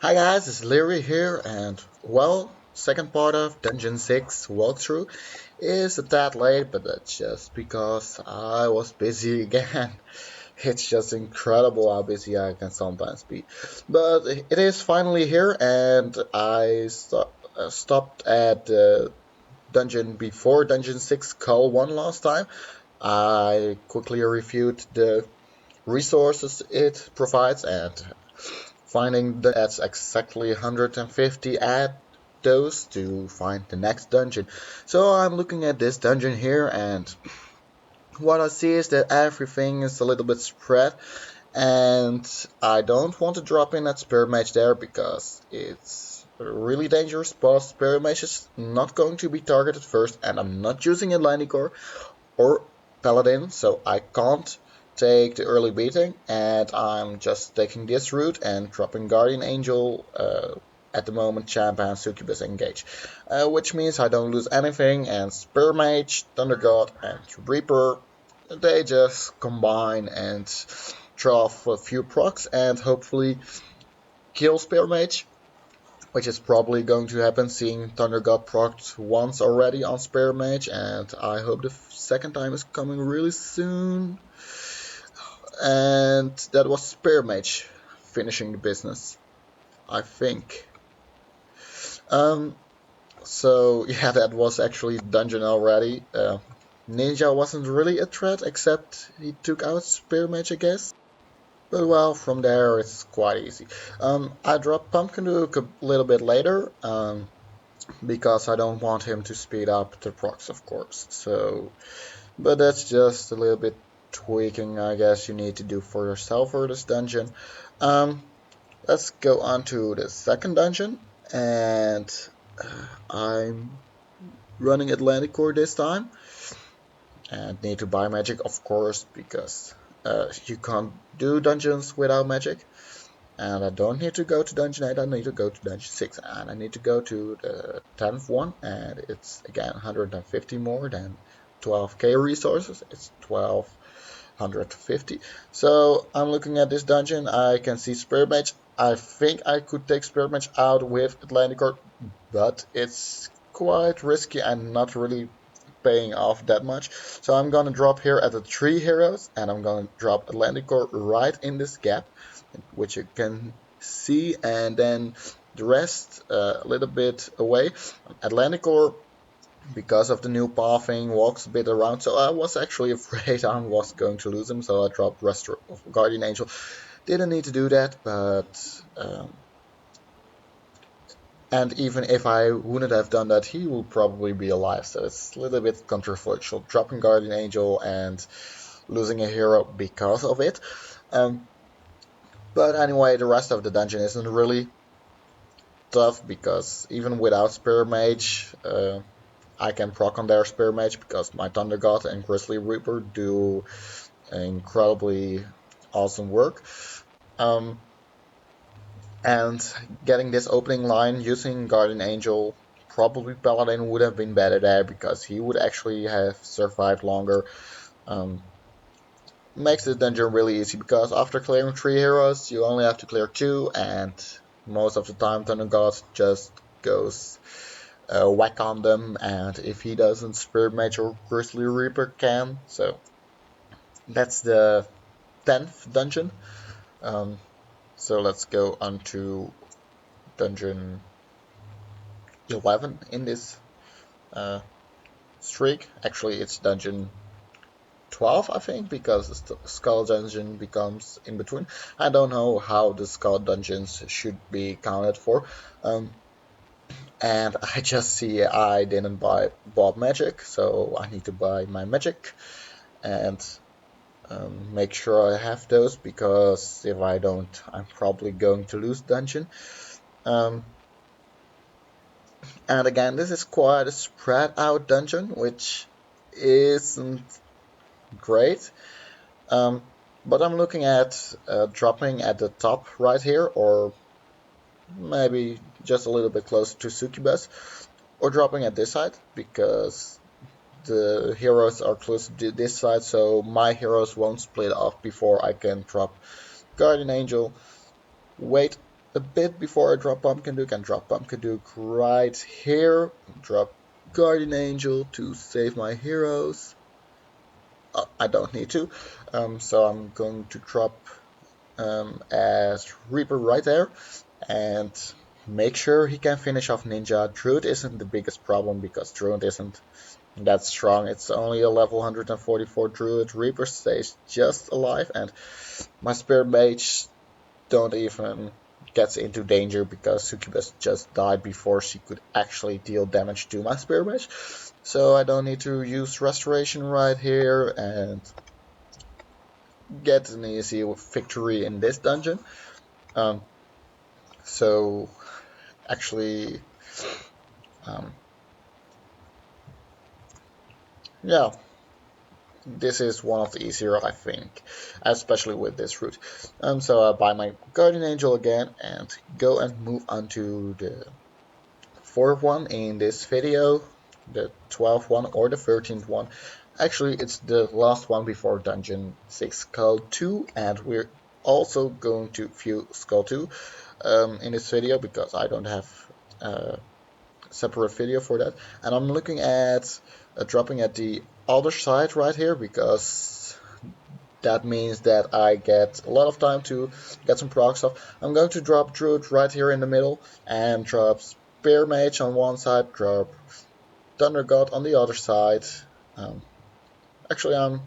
Hi guys, it's Leary here, and well, second part of Dungeon 6 walkthrough is a tad late, but that's just because I was busy again. It's just incredible how busy I can sometimes be. But it is finally here, and I stopped at dungeon before Dungeon 6 Call 1 last time. I quickly reviewed the resources it provides and finding that's exactly 150, add those to find the next dungeon. So I'm looking at this dungeon here, and what I see is that everything is a little bit spread, and I don't want to drop in that Spirit Mage there because it's really dangerous. But Spirit Mage is not going to be targeted first, and I'm not using Atlantic or Paladin, so I can't take the early beating, and I'm just taking this route and dropping Guardian Angel. At the moment, Champ and Succubus engage, which means I don't lose anything, and Spear Mage, Thunder God, and Reaper, they just combine and draw off a few procs and hopefully kill Spear Mage, which is probably going to happen, seeing Thunder got procced once already on Spear Mage, and I hope the second time is coming really soon. And that was Spear Mage finishing the business, I think. Um, so yeah, that was actually dungeon already. Ninja wasn't really a threat, except he took out Spear Mage, I guess. But well, from there it's quite easy. I dropped Pumpkin Duke a little bit later. Because I don't want him to speed up the procs, of course. So, but that's just a little bit tweaking, I guess, you need to do for yourself for this dungeon. Um, let's go on to the second dungeon, and I'm running Atlantic Core this time, and need to buy magic, of course, because you can't do dungeons without magic. And I don't need to go to Dungeon 8, I need to go to Dungeon 6, and I need to go to the 10th one, and it's again 150 more than 12k resources, it's 1250. So I'm looking at this dungeon, I can see Spirit Mage. I think I could take Spirit Mage out with Atlantic Core, but it's quite risky and not really paying off that much. So I'm gonna drop here at the 3 heroes, and I'm gonna drop Atlantic Core right in this gap, which you can see, and then the rest a little bit away. Atlantic Core, because of the new pathing, walks a bit around, so I was actually afraid I was going to lose him, so I dropped Rest of Guardian Angel. Didn't need to do that, but and even if I wouldn't have done that, he would probably be alive, so it's a little bit controversial, dropping Guardian Angel and losing a hero because of it. Um, but anyway, the rest of the dungeon isn't really tough because even without Spear Mage, I can proc on their Spear Mage because my Thunder God and Grizzly Reaper do incredibly awesome work. Um, and getting this opening line using Guardian Angel, probably Paladin would have been better there because he would actually have survived longer. Um, makes this dungeon really easy because after clearing 3 heroes, you only have to clear 2, and most of the time Thunder God just goes whack on them, and if he doesn't, Spirit Mage or Grizzly Reaper can. So that's the 10th dungeon. Um, so let's go on to dungeon 11 in this uh, streak. Actually, it's dungeon 12, I think, because the Skull Dungeon becomes in between. I don't know how the Skull Dungeons should be counted for. And I just see I didn't bought magic, so I need to buy my magic and make sure I have those, because if I don't, I'm probably going to lose dungeon. Um, and again, this is quite a spread out dungeon, which isn't great. Um, but I'm looking at dropping at the top right here, or maybe just a little bit closer to Succubus, or dropping at this side, because the heroes are close to this side, so my heroes won't split off before I can drop Guardian Angel, wait a bit before I drop Pumpkin Duke and drop Pumpkin Duke right here. Drop Guardian Angel to save my heroes. I don't need to, so I'm going to drop as Reaper right there and make sure he can finish off Ninja. Druid isn't the biggest problem because Druid isn't that strong. It's only a level 144 Druid. Reaper stays just alive, and my Spirit Mage don't even get into danger because Succubus just died before she could actually deal damage to my Spirit Mage. So I don't need to use Restoration right here and get an easy victory in this dungeon. Um, so actually, um, yeah, this is one of the easier, I think, especially with this route. So I buy my Guardian Angel again and go and move on to the fourth one in this video, the 12th one or the 13th one. Actually, it's the last one before Dungeon 6 Skull 2, and we're also going to view Skull 2 in this video because I don't have a separate video for that. And I'm looking at dropping at the other side right here because that means that I get a lot of time to get some proc stuff. I'm going to drop Druid right here in the middle and drop Spear Mage on one side, drop Thunder God on the other side. Um, actually, I'm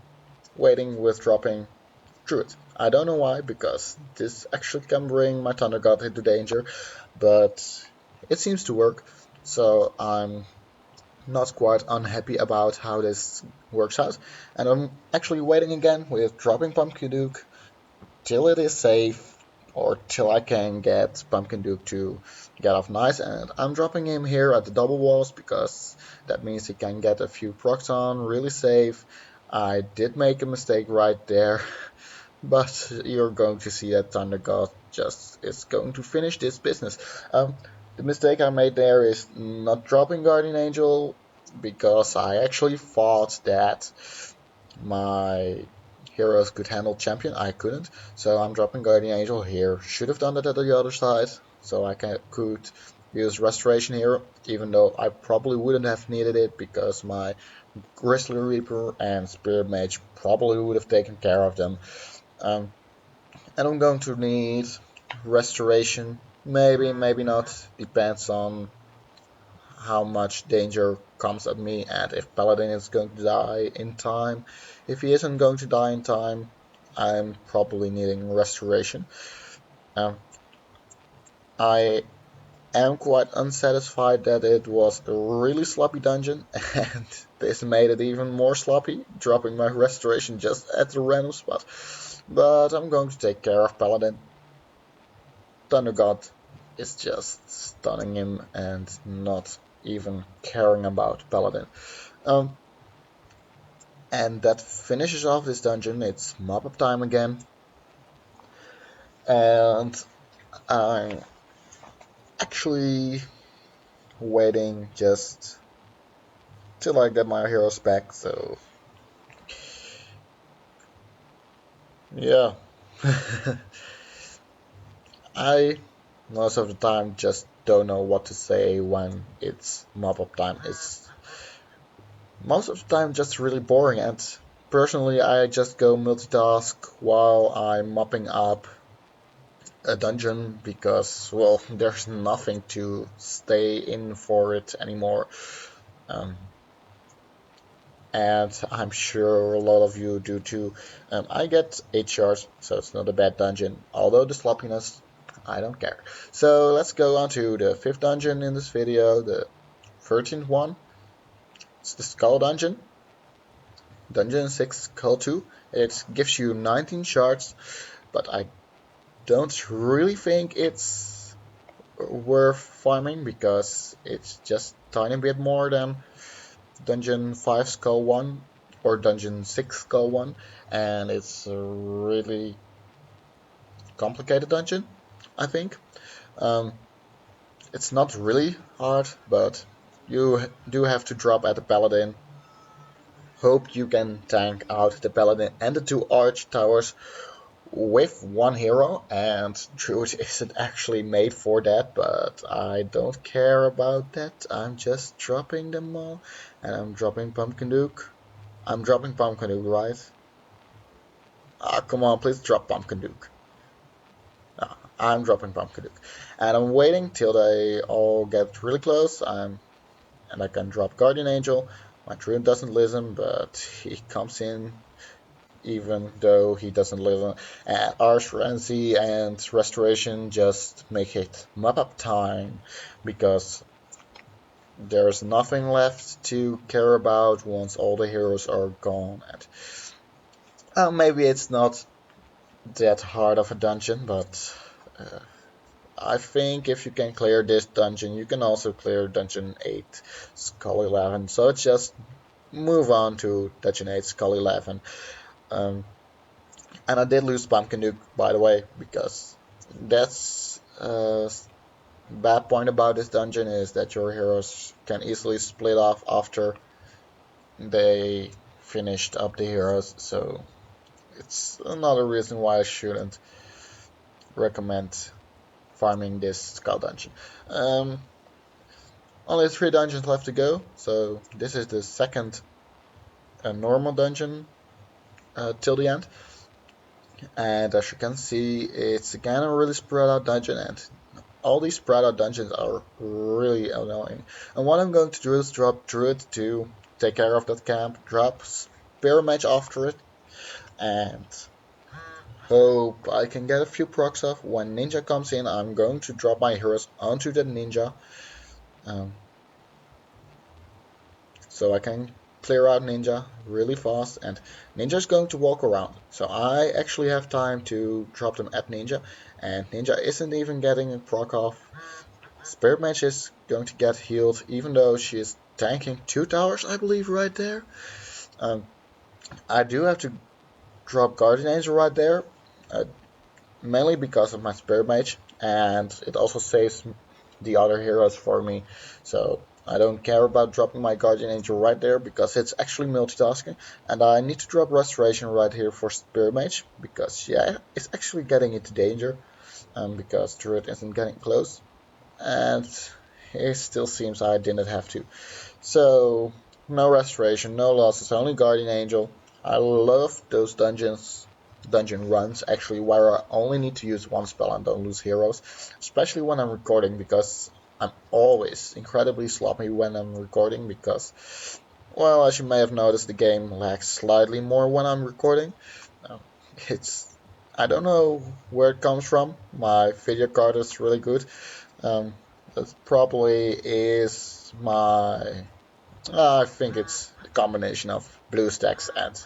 waiting with dropping Druid. I don't know why, because this actually can bring my Thunder God into danger, but it seems to work, so I'm not quite unhappy about how this works out. And I'm actually waiting again with dropping Pumpkin Duke till it is safe, or till I can get Pumpkin Duke to get off nice, and I'm dropping him here at the double walls because that means he can get a few procs on really safe. I did make a mistake right there, but you're going to see that Thunder God just is going to finish this business. The mistake I made there is not dropping Guardian Angel because I actually thought that my heroes could handle champion. I couldn't, so I'm dropping Guardian Angel here. Should have done that at the other side, so I could use Restoration here, even though I probably wouldn't have needed it because my Grizzly Reaper and Spirit Mage probably would have taken care of them. And I'm going to need Restoration, maybe, maybe not, depends on how much danger comes at me and if Paladin is going to die in time. If he isn't going to die in time, I'm probably needing Restoration. I am quite unsatisfied that it was a really sloppy dungeon, and this made it even more sloppy, dropping my Restoration just at the random spot. But I'm going to take care of Paladin. Thunder God is just stunning him and not even caring about Paladin. And that finishes off this dungeon. It's mop up time again. And I'm actually waiting just till I get my heroes back, so yeah. I most of the time just don't know what to say when it's mop up time. It's most of the time just really boring, and personally I just go multitask while I'm mopping up a dungeon because, well, there's nothing to stay in for it anymore. Um, and I'm sure a lot of you do too. I get 8 shards, so it's not a bad dungeon, although the sloppiness, I don't care. So let's go on to the 5th dungeon in this video, the 13th one. It's the Skull Dungeon. Dungeon 6 Skull 2. It gives you 19 shards, but I don't really think it's worth farming because it's just a tiny bit more than Dungeon 5 Skull 1 or Dungeon 6 Skull 1, and it's a really complicated dungeon, I think. It's not really hard, but you do have to drop at the Paladin. Hope you can tank out the Paladin and the 2 Arch Towers with one hero, and Druid isn't actually made for that, but I don't care about that. I'm just dropping them all, and I'm dropping Pumpkin Duke. I'm dropping Pumpkin Duke, right? Ah, come on, please drop Pumpkin Duke. I'm dropping Pumpkin Duke. And I'm waiting till they all get really close. And I can drop Guardian Angel. My Druid doesn't listen, but he comes in even though he doesn't listen. And Arch Frenzy and Restoration just make it mop up time because there's nothing left to care about once all the heroes are gone. And maybe it's not that hard of a dungeon, but I think if you can clear this dungeon, you can also clear Dungeon 8, Skull 11. So just move on to Dungeon 8, Skull 11. Um, and I did lose Pumpkin Duke, by the way, because that's bad point about this dungeon is that your heroes can easily split off after they finished up the heroes. So it's another reason why I shouldn't recommend farming this Skull dungeon. Only 3 dungeons left to go, so this is the second normal dungeon till the end. And as you can see, it's again a really spread out dungeon, and all these spread out dungeons are really annoying. And what I'm going to do is drop Druid to take care of that camp, drop Spear Mage after it, and hope I can get a few procs off. When Ninja comes in, I'm going to drop my heroes onto that Ninja. Um, so I can clear out Ninja really fast, and Ninja's going to walk around. So I actually have time to drop them at Ninja, and Ninja isn't even getting a proc off. Spirit Mage is going to get healed, even though she is tanking 2 towers, I believe, right there. Um, I do have to drop Guardian Angel right there, uh, mainly because of my Spirit Mage, and it also saves the other heroes for me. So I don't care about dropping my Guardian Angel right there because it's actually multitasking. And I need to drop Restoration right here for Spirit Mage because, yeah, it's actually getting into danger because Druid isn't getting close. And it still seems I didn't have to. So, no Restoration, no losses, only Guardian Angel. I love those dungeon runs actually where I only need to use one spell and don't lose heroes, especially when I'm recording because I'm always incredibly sloppy when I'm recording because, well, as you may have noticed, the game lags slightly more when I'm recording. Uh, it's I don't know where it comes from. My video card is really good. Um, that probably is my. I think it's the combination of BlueStacks and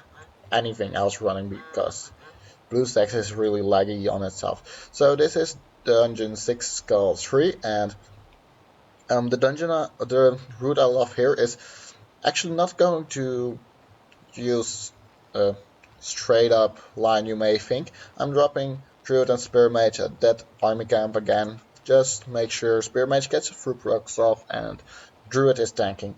anything else running because BlueStacks is really laggy on itself. So this is Dungeon 6 Skull 3, and the route I love here is actually not going to use a straight up line you may think. I'm dropping Druid and Spear Mage at that army camp again. Just make sure Spear Mage gets a fruit rocks off and Druid is tanking.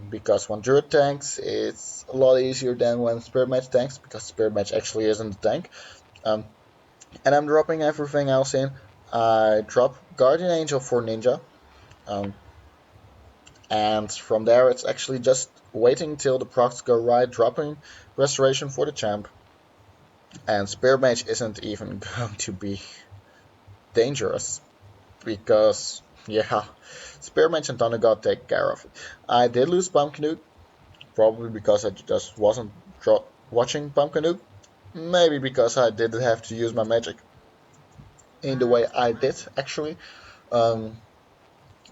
Because when Druid tanks, it's a lot easier than when Spear Mage tanks, because Spear Mage actually isn't a tank. Um, and I'm dropping everything else in. I drop Guardian Angel for Ninja. Um, and from there, it's actually just waiting till the procs go right, dropping Restoration for the champ. And Spear Mage isn't even going to be dangerous because, yeah, Spear Mage and Thunder God take care of it. I did lose Pumpkin Duke, probably because I just wasn't watching Pumpkin Duke. Maybe because I didn't have to use my magic in the way I did, actually. Um,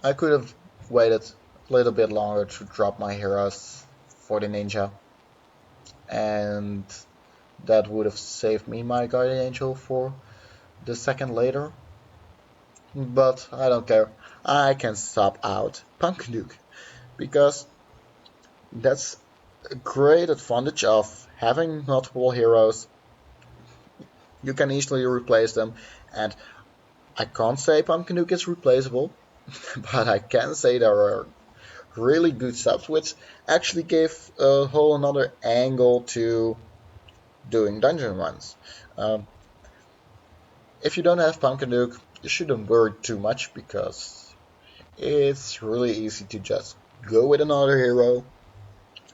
I could have waited a little bit longer to drop my heroes for the ninja, and that would have saved me my Guardian Angel for the second later. But I don't care. I can swap out Pumpkin Duke because that's a great advantage of having multiple heroes. You can easily replace them, and I can't say Pumpkin Duke is replaceable, but I can say there are really good subs which actually give a whole another angle to doing dungeon runs. Um, If you don't have Pumpkin Duke, you shouldn't worry too much because it's really easy to just go with another hero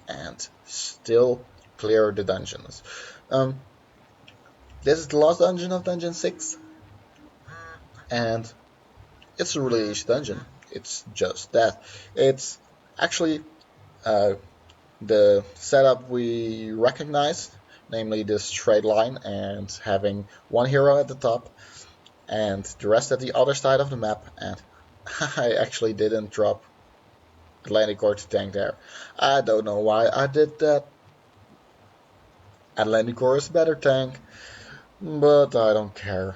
and still clear the dungeons. Um, this is the last dungeon of Dungeon 6, and it's a really easy dungeon. It's just that. It's actually uh, the setup we recognized, namely this straight line and having one hero at the top and the rest at the other side of the map. And I actually didn't drop Atlantic Core to tank there. I don't know why I did that. Atlantic Core is a better tank, but I don't care.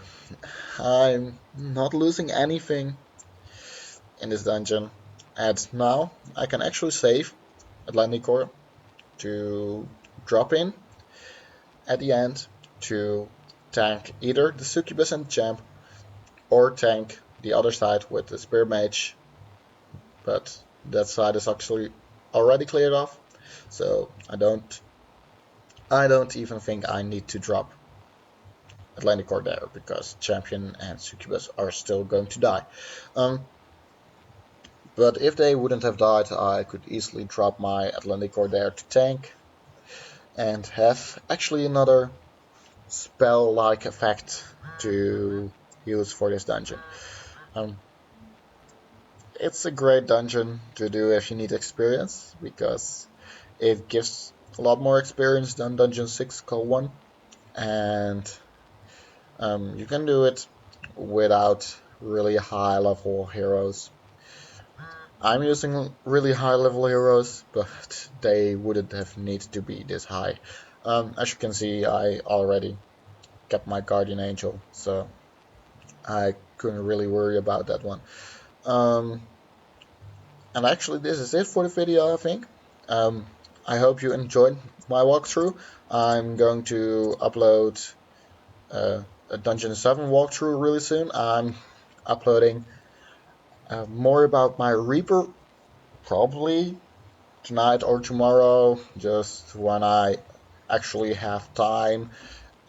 I'm not losing anything in this dungeon. And now I can actually save Atlantic Core to drop in at the end to tank either the Succubus and the Champ or tank the other side with the Spear Mage, but that side is actually already cleared off, so I don't even think I need to drop Atlantic Core there because Champion and Succubus are still going to die. Um, but if they wouldn't have died, I could easily drop my Atlantic Core there to tank and have actually another spell-like effect to use for this dungeon. Um, it's a great dungeon to do if you need experience because it gives a lot more experience than Dungeon 6 Call 1, and you can do it without really high level heroes. I'm using really high level heroes, but they wouldn't have needed to be this high. As you can see, I already kept my Guardian Angel, so I couldn't really worry about that one. Um, and actually, this is it for the video, I think. Um, I hope you enjoyed my walkthrough. I'm going to upload a Dungeon 7 walkthrough really soon. I'm uploading more about my Reaper probably tonight or tomorrow, just when I actually have time.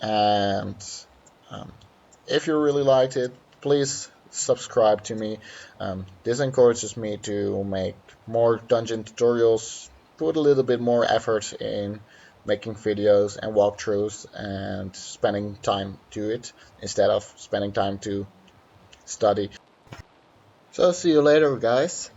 And um, if you really liked it, please subscribe to me. This encourages me to make more dungeon tutorials, put a little bit more effort in making videos and walkthroughs and spending time to it instead of spending time to study. So see you later, guys.